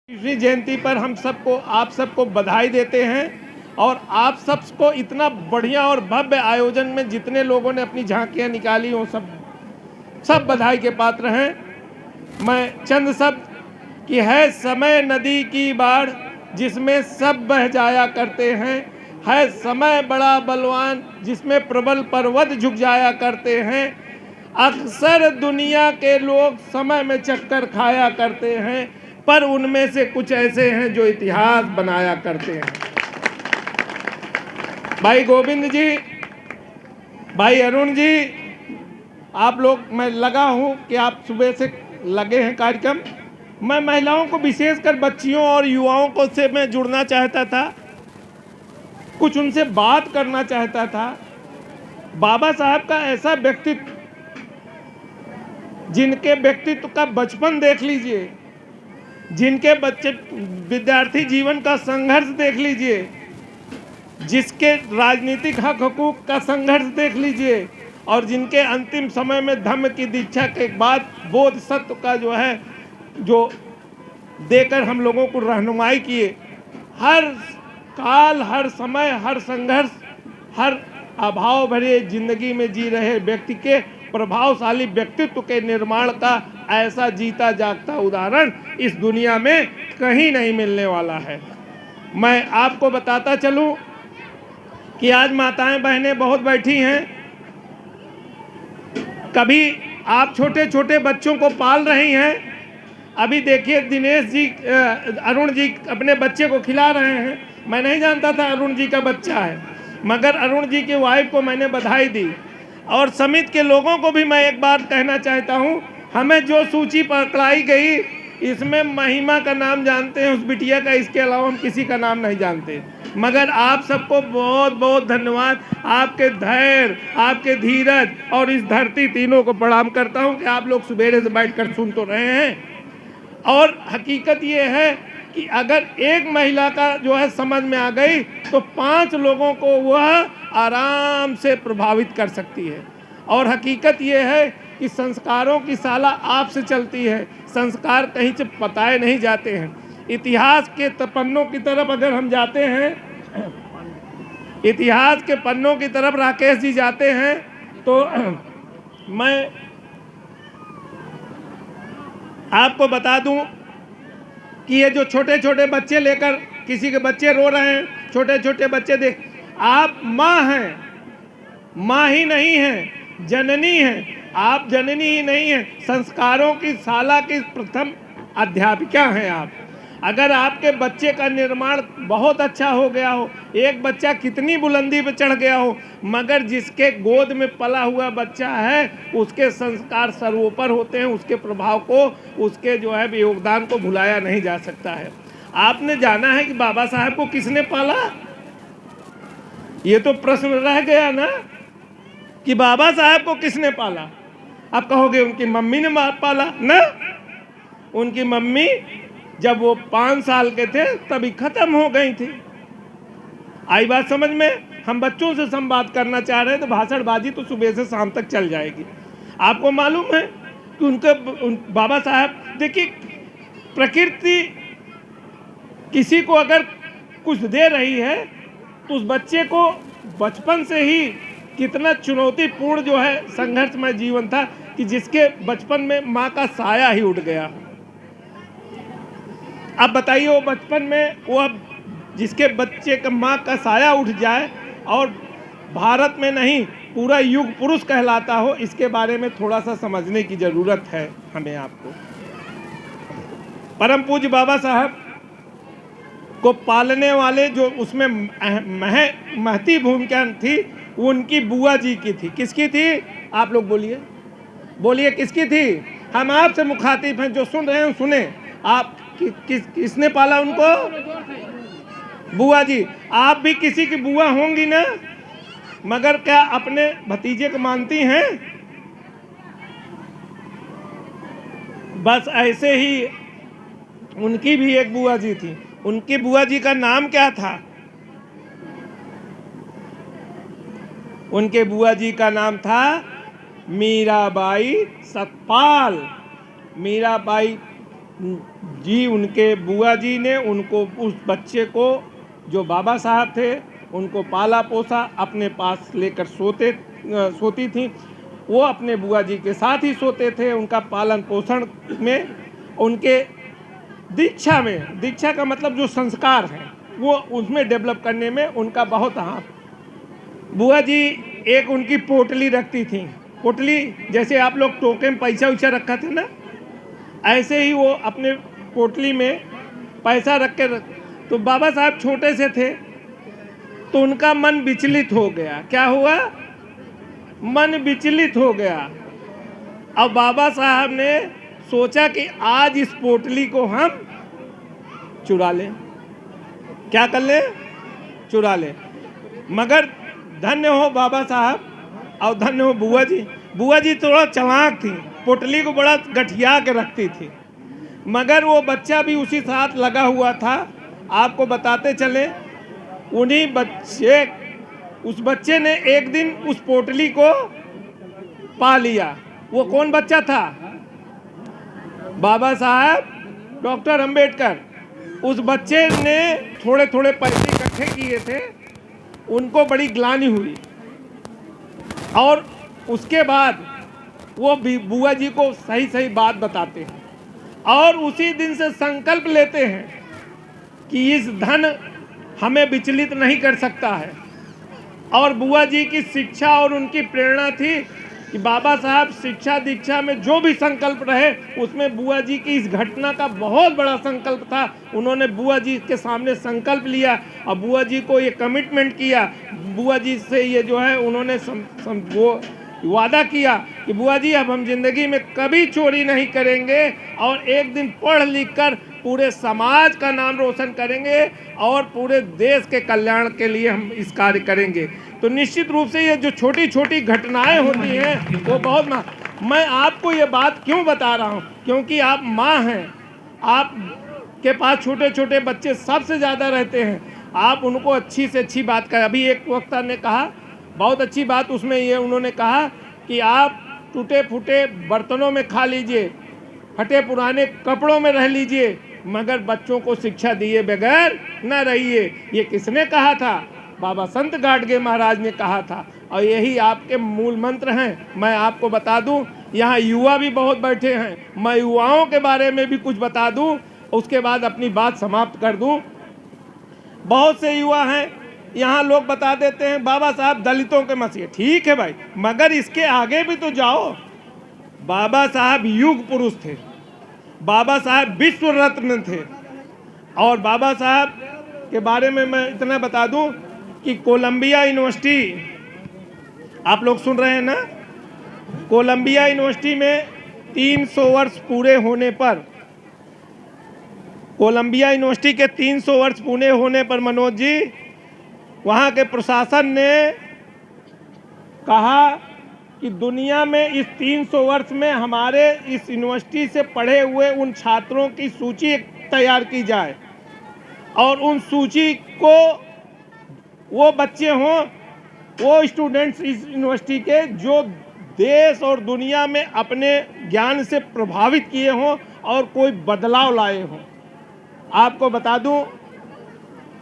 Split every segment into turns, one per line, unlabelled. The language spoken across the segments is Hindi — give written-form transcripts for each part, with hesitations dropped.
कृष्ण जयंती पर हम सबको आप सबको बधाई देते हैं और आप सबको इतना बढ़िया और भव्य आयोजन में जितने लोगों ने अपनी झांकियां निकाली वो सब बधाई के पात्र हैं। मैं चंद शब्द कि है समय नदी की बाढ़ जिसमें सब बह जाया करते हैं, है समय बड़ा बलवान जिसमें प्रबल पर्वत झुक जाया करते हैं। अक्सर दुनिया के लोग समय में चक्कर खाया करते हैं, पर उनमें से कुछ ऐसे हैं जो इतिहास बनाया करते हैं। भाई गोविंद जी, भाई अरुण जी, आप लोग, मैं लगा हूं कि आप सुबह से लगे हैं कार्यक्रम। मैं महिलाओं को, विशेषकर बच्चियों और युवाओं को से मैं जुड़ना चाहता था, कुछ उनसे बात करना चाहता था। बाबा साहब का ऐसा व्यक्तित्व, जिनके व्यक्तित्व का बचपन देख लीजिए, जिनके बच्चे विद्यार्थी जीवन का संघर्ष देख लीजिए, जिसके राजनीतिक हक हकूक का संघर्ष देख लीजिए, और जिनके अंतिम समय में धम्म की दीक्षा के बाद बोध सत्व का जो देकर हम लोगों को रहनुमाई किए। हर काल, हर समय, हर संघर्ष, हर अभाव भरे जिंदगी में जी रहे व्यक्ति के प्रभावशाली व्यक्तित्व के निर्माण का ऐसा जीता जागता उदाहरण इस दुनिया में कहीं नहीं मिलने वाला है। मैं आपको बताता चलूं कि आज माताएं बहनें बहुत बैठी हैं। कभी आप छोटे छोटे बच्चों को पाल रही हैं। अभी देखिए दिनेश जी, अरुण जी अपने बच्चे को खिला रहे हैं। मैं नहीं जानता था अरुण जी का बच्चा है, मगर अरुण जी की वाइफ को मैंने बधाई दी। और समिति के लोगों को भी मैं एक बात कहना चाहता हूं, हमें जो सूची पकड़ाई गई इसमें महिमा का नाम जानते हैं उस बिटिया का, इसके अलावा हम किसी का नाम नहीं जानते। मगर आप सबको बहुत बहुत धन्यवाद, आपके धैर्य, आपके धीरज और इस धरती तीनों को प्रणाम करता हूं कि आप लोग सवेरे से बैठकर सुन तो रहे हैं। और हकीकत ये है कि अगर एक महिला का समझ में आ गई तो 5 लोगों को वह आराम से प्रभावित कर सकती है। और हकीकत ये है कि संस्कारों की साला आपसे चलती है, संस्कार कहीं से पताए नहीं जाते हैं। इतिहास के पन्नों की तरफ अगर हम जाते हैं, इतिहास के पन्नों की तरफ राकेश जी जाते हैं, तो मैं आपको बता दूं कि ये जो छोटे छोटे बच्चे लेकर, किसी के बच्चे रो रहे हैं, छोटे छोटे बच्चे देख, आप माँ हैं, माँ ही नहीं हैं, जननी हैं। आप जननी ही नहीं हैं, संस्कारों की शाला की प्रथम अध्यापिका हैं आप। अगर आपके बच्चे का निर्माण बहुत अच्छा हो गया हो, एक बच्चा कितनी बुलंदी पे चढ़ गया हो, मगर जिसके गोद में पला हुआ बच्चा है उसके संस्कार सर्वोपरि होते हैं, उसके प्रभाव को, उसके योगदान को भुलाया नहीं जा सकता है। आपने जाना है कि बाबा साहब को किसने पाला? ये तो प्रश्न रह गया ना कि बाबा साहब को किसने पाला। आप कहोगे उनकी मम्मी ने पाला ना। उनकी मम्मी जब वो 5 साल के थे तभी खत्म हो गई थी। आई बात समझ में? हम बच्चों से संवाद करना चाह रहे हैं तो भाषणबाजी तो सुबह से शाम तक चल जाएगी। आपको मालूम है कि बाबा साहब, देखिए, प्रकृति किसी को अगर कुछ दे रही है तो उस बच्चे को बचपन से ही कितना चुनौतीपूर्ण संघर्षमय जीवन था कि जिसके बचपन में माँ का साया ही उठ गया। अब बताइए, वो बचपन में वो जिसके बच्चे का माँ का साया उठ जाए और भारत में नहीं पूरा युग पुरुष कहलाता हो, इसके बारे में थोड़ा सा समझने की जरूरत है हमें आपको। परम पूज्य बाबा साहब को पालने वाले जो उसमें महती भूमिका थी, वो उनकी बुआ जी की थी। किसकी थी? आप लोग बोलिए, बोलिए किसकी थी? हम आपसे मुखातिब हैं, जो सुन रहे हैं सुने। आप किसने पाला उनको? बुआ जी। आप भी किसी की बुआ होंगी ना, मगर क्या अपने भतीजे को मानती हैं? बस ऐसे ही उनकी भी एक बुआ जी थी। उनकी बुआ जी का नाम क्या था? उनके बुआ जी का नाम था मीराबाई सतपाल। मीराबाई जी उनके बुआ जी ने उनको, उस बच्चे को जो बाबा साहब थे उनको पाला पोसा, अपने पास लेकर सोती थी। वो अपने बुआ जी के साथ ही सोते थे। उनका पालन पोषण में, उनके दीक्षा में, दीक्षा का मतलब जो संस्कार हैं वो उसमें डेवलप करने में उनका बहुत हाथ। बुआ जी एक उनकी पोटली रखती थी। पोटली जैसे आप लोग टोके में पैसा वैसा रखा थे ना, ऐसे ही वो अपने पोटली में पैसा रख के तो बाबा साहब छोटे से थे तो उनका मन विचलित हो गया। क्या हुआ? मन विचलित हो गया। अब बाबा साहब ने सोचा कि आज इस पोटली को हम चुरा लें। क्या कर लें? चुरा लें। मगर धन्य हो बाबा साहब और धन्य हो बुआ जी। बुआ जी थोड़ा चालाक थी, पोटली को बड़ा गठिया के रखती थी। मगर वो बच्चा भी उसी साथ लगा हुआ था। आपको बताते चले, उस बच्चे ने एक दिन उस पोटली को पा लिया। वो कौन बच्चा था? बाबा साहब डॉक्टर अंबेडकर। उस बच्चे ने थोड़े थोड़े पैसे इकट्ठे किए थे। उनको बड़ी ग्लानि हुई और उसके बाद वो भी बुआ जी को सही सही बात बताते हैं और उसी दिन से संकल्प लेते हैं कि इस धन हमें विचलित नहीं कर सकता है। और बुआ जी की शिक्षा और उनकी प्रेरणा थी कि बाबा साहब शिक्षा दीक्षा में जो भी संकल्प रहे उसमें बुआ जी की इस घटना का बहुत बड़ा संकल्प था। उन्होंने बुआ जी के सामने संकल्प लिया और बुआ जी को ये कमिटमेंट किया। बुआ जी से ये जो है उन्होंने वो वादा किया कि बुआ जी अब हम जिंदगी में कभी चोरी नहीं करेंगे और एक दिन पढ़ लिख कर पूरे समाज का नाम रोशन करेंगे और पूरे देश के कल्याण के लिए हम इस कार्य करेंगे। तो निश्चित रूप से ये जो छोटी छोटी घटनाएं होती हैं वो बहुत मैं आपको ये बात क्यों बता रहा हूँ, क्योंकि आप माँ हैं, आप के पास छोटे छोटे बच्चे सबसे ज़्यादा रहते हैं। आप उनको अच्छी से अच्छी बात करें। अभी एक वक्ता ने कहा बहुत अच्छी बात, उसमें ये उन्होंने कहा कि आप टूटे फूटे बर्तनों में खा लीजिए, फटे पुराने कपड़ों में रह लीजिए, मगर बच्चों को शिक्षा दिए बगैर न रहिए। ये किसने कहा था? बाबा संत गाडगे महाराज ने कहा था और यही आपके मूल मंत्र हैं। मैं आपको बता दूं, यहाँ युवा भी बहुत बैठे हैं। मैं युवाओं के बारे में भी कुछ बता दूं, उसके बाद अपनी बात समाप्त कर दूं। बहुत से युवा हैं यहाँ, लोग बता देते हैं बाबा साहब दलितों के मसीहा। ठीक है भाई, मगर इसके आगे भी तो जाओ। बाबा साहब युग पुरुष थे, बाबा साहब विश्व रत्न थे। और बाबा साहब के बारे में मैं इतना बता दूं कि कोलंबिया यूनिवर्सिटी, आप लोग सुन रहे हैं ना, कोलंबिया यूनिवर्सिटी में 300 वर्ष पूरे होने पर, कोलंबिया यूनिवर्सिटी के 300 वर्ष पूरे होने पर मनोज जी, वहाँ के प्रशासन ने कहा कि दुनिया में इस 300 वर्ष में हमारे इस यूनिवर्सिटी से पढ़े हुए उन छात्रों की सूची तैयार की जाए और उन सूची को वो बच्चे हों, वो स्टूडेंट्स इस यूनिवर्सिटी के जो देश और दुनिया में अपने ज्ञान से प्रभावित किए हों और कोई बदलाव लाए हों। आपको बता दूं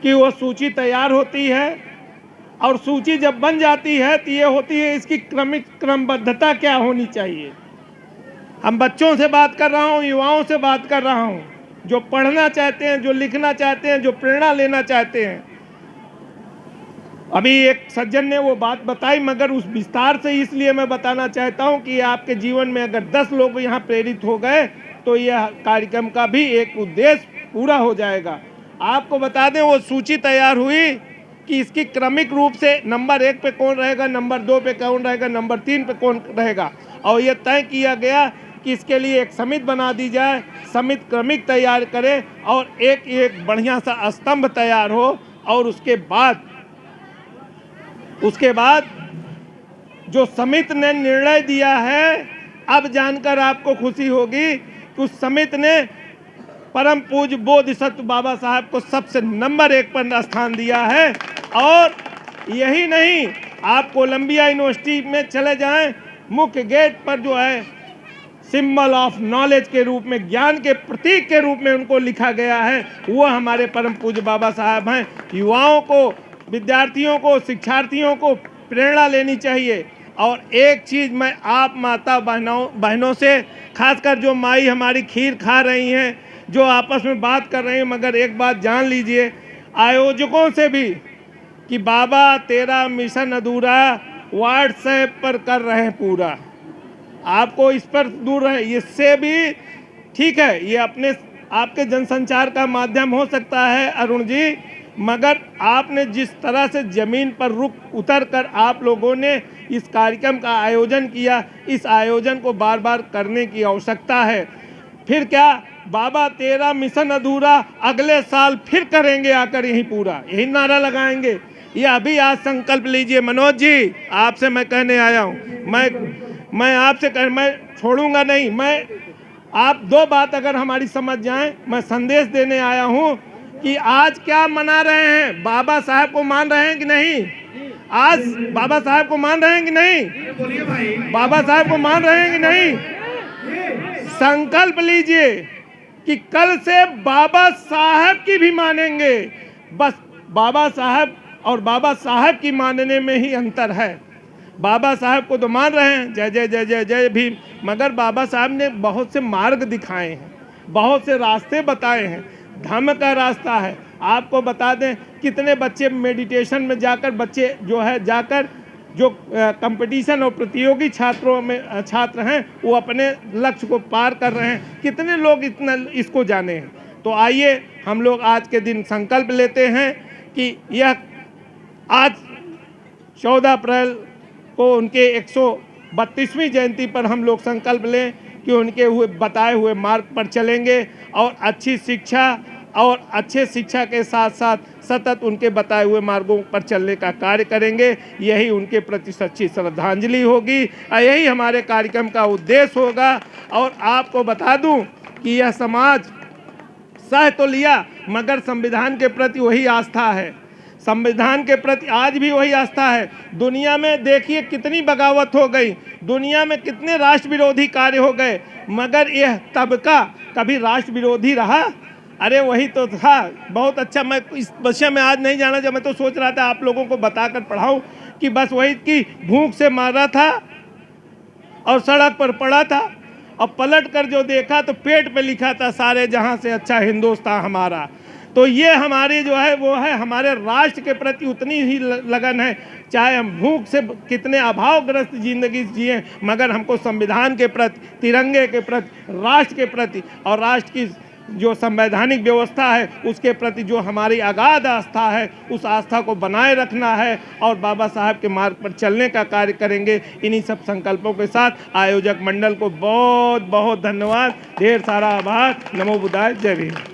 कि वो सूची तैयार होती है और सूची जब बन जाती है तो ये होती है इसकी क्रमबद्धता क्या होनी चाहिए। हम बच्चों से बात कर रहा हूँ, युवाओं से बात कर रहा हूँ, जो पढ़ना चाहते हैं, जो लिखना चाहते हैं, जो प्रेरणा लेना चाहते हैं। अभी एक सज्जन ने वो बात बताई, मगर उस विस्तार से इसलिए मैं बताना चाहता हूँ कि आपके जीवन में अगर 10 लोग यहाँ प्रेरित हो गए तो यह कार्यक्रम का भी एक उद्देश्य पूरा हो जाएगा। आपको बता दें, वो सूची तैयार हुई कि इसकी क्रमिक रूप से नंबर 1 पे कौन रहेगा, नंबर 2 पे कौन रहेगा, नंबर 3 पे कौन रहेगा, और यह तय किया गया कि इसके लिए एक समिति बना दी जाए। समिति क्रमिक तैयार करे और एक बढ़िया सा स्तंभ तैयार हो और उसके बाद जो समिति ने निर्णय दिया है, अब जानकर आपको खुशी होगी कि उस समिति ने परम पूज्य बोधिसत्व बाबा साहब को सबसे नंबर 1 पर स्थान दिया है। और यही नहीं, आप कोलंबिया यूनिवर्सिटी में चले जाएं, मुख्य गेट पर जो है सिंबल ऑफ नॉलेज के रूप में, ज्ञान के प्रतीक के रूप में उनको लिखा गया है, वो हमारे परम पूज्य बाबा साहब हैं। युवाओं को, विद्यार्थियों को, शिक्षार्थियों को प्रेरणा लेनी चाहिए। और एक चीज़ मैं आप माता बहनों से, खासकर जो माई हमारी खीर खा रही हैं, जो आपस में बात कर रही हैं, मगर एक बात जान लीजिए आयोजकों से भी कि बाबा तेरा मिशन अधूरा व्हाट्सएप पर कर रहे हैं पूरा, आपको इस पर दूर रहे। इससे भी ठीक है, ये अपने आपके जनसंचार का माध्यम हो सकता है अरुण जी, मगर आपने जिस तरह से ज़मीन पर रुक उतर कर आप लोगों ने इस कार्यक्रम का आयोजन किया, इस आयोजन को बार बार करने की आवश्यकता है। फिर क्या, बाबा तेरा मिशन अधूरा अगले साल फिर करेंगे आकर यहीं पूरा, यही नारा लगाएंगे। ये अभी आज संकल्प लीजिए। मनोज जी, आपसे मैं कहने आया हूँ, मैं आपसे मैं छोड़ूंगा नहीं। मैं आप दो बात अगर हमारी समझ जाएं, मैं संदेश देने आया हूं कि आज क्या मना रहे हैं, बाबा साहब को मान रहे हैं कि नहीं? आज बाबा साहब को मान रहे हैं कि नहीं? बाबा साहब को मान रहे हैं कि नहीं? संकल्प लीजिए कि कल से बाबा साहब की भी मानेंगे। बस बाबा साहब और बाबा साहब की मानने में ही अंतर है। बाबा साहब को तो मान रहे हैं, जय जय जय जय जय भीम, मगर बाबा साहब ने बहुत से मार्ग दिखाए हैं, बहुत से रास्ते बताए हैं, धम्म का रास्ता है। आपको बता दें कितने बच्चे मेडिटेशन में जाकर, बच्चे जो है जाकर जो कंपटीशन और प्रतियोगी छात्र हैं वो अपने लक्ष्य को पार कर रहे हैं। कितने लोग इतना इसको जाने हैं। तो आइए हम लोग आज के दिन संकल्प लेते हैं कि यह आज 14 अप्रैल को उनके 132वीं जयंती पर हम लोग संकल्प लें कि उनके बताए हुए मार्ग पर चलेंगे और अच्छी शिक्षा और अच्छे शिक्षा के साथ साथ सतत उनके बताए हुए मार्गों पर चलने का कार्य करेंगे। यही उनके प्रति सच्ची श्रद्धांजलि होगी और यही हमारे कार्यक्रम का उद्देश्य होगा। और आपको बता दूं कि यह समाज सह तो लिया, मगर संविधान के प्रति वही आस्था है, संविधान के प्रति आज भी वही आस्था है। दुनिया में देखिए कितनी बगावत हो गई, दुनिया में कितने राष्ट्र विरोधी कार्य हो गए, मगर यह तबका कभी राष्ट्र विरोधी रहा? अरे वही तो था। बहुत अच्छा, मैं इस विषय में आज नहीं जाना, जब मैं तो सोच रहा था आप लोगों को बताकर पढ़ाऊं कि बस वही कि भूख से मारा था और सड़क पर पड़ा था और पलट कर जो देखा तो पेट पे लिखा था सारे जहां से अच्छा हिंदुस्तान हमारा। तो ये हमारी जो है वो है, हमारे राष्ट्र के प्रति उतनी ही लगन है, चाहे हम भूख से कितने अभावग्रस्त जिंदगी जिए, मगर हमको संविधान के प्रति, तिरंगे के प्रति, राष्ट्र के प्रति और राष्ट्र की जो संवैधानिक व्यवस्था है उसके प्रति जो हमारी अगाध आस्था है, उस आस्था को बनाए रखना है और बाबा साहब के मार्ग पर चलने का कार्य करेंगे। इन्हीं सब संकल्पों के साथ आयोजक मंडल को बहुत बहुत धन्यवाद, ढेर सारा आभार। नमो बुद्धाय, जय भीम।